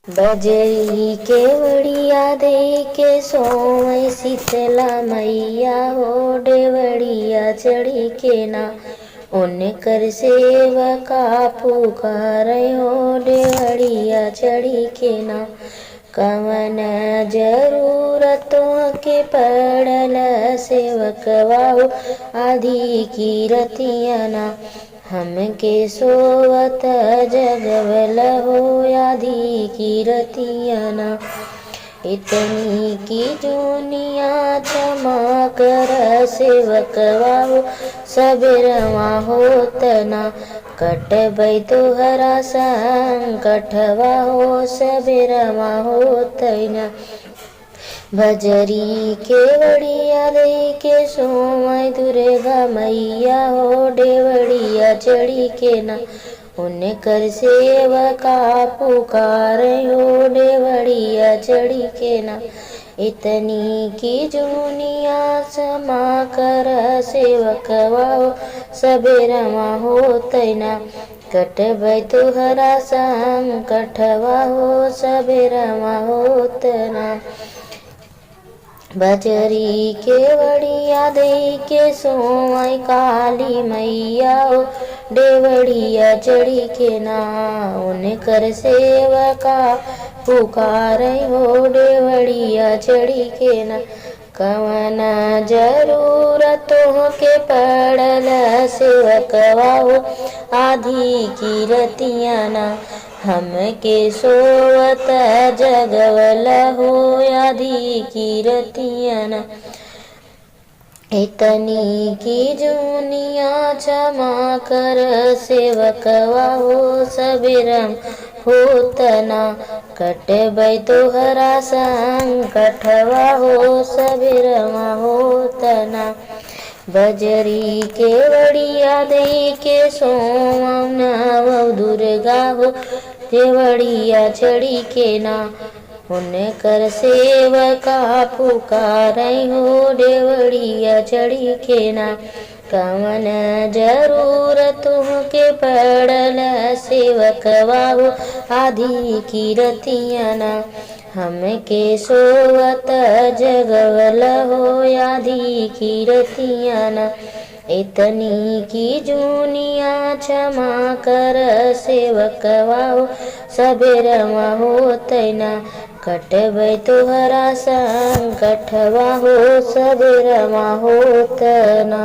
बजरी केवड़िया दे के सोवै शीतला मैया हो डेवड़िया चढ़ी के ना उनकर सेवका पुकारै हो डेवड़िया चढ़ी के ना। कवन जरूरतों के पड़ल सेवकवा हो आधी की रतिया ना हमके सोवत जगवल हो आधी की रतिया ना। इतनी की दुनिया क्षमा कर सेवकवा हो सबेरवा होत ना कटबै तोहरा संकटवा हो सबेरवा होत ना। बजरी केवड़िया दे के सोवै दुर्गा मैया हो डेवड़िया चढ़ी के ना उनकर सेवका पुकारै हो डेवड़िया चढ़ी के ना। इतनी की दुनिया क्षमा कर सेवकवा हो सबेरवा होत ना कटबै तोहरा संकटवा हो सबेरवा होत ना। बजरी केवड़िया दे के सोवै काली मैया हो डेवड़िया चढ़ी के ना उनकर सेवका पुकारै हो डेवड़िया चढ़ी के ना। कवन जरूरतों के पड़ल सेवकवा हो आधी की रतिया ना हमके सोवत जगवल हो आधी की रतिया ना। इतनी की दुनिया क्षमा कर सेवकवा हो सबेरम होत ना कटबै तोहरा संकटवा हो सबेरवा होत ना। बजरी केवड़िया दे के सोवै दुर्गा हो देवड़िया चढ़ी के ना उनकर सेवका पुकारै हो डेवड़िया चढ़ी के ना। कवन जरूरतों के पड़ल सेवकवा हो आधी की रतिया ना हमके सोवत जगवल हो आधी की रतिया ना। इतनी की दुनिया क्षमा कर सेवकवा हो सबेरवा होत ना कटबै तोहरा संकटवा हो सबेरवा होत ना।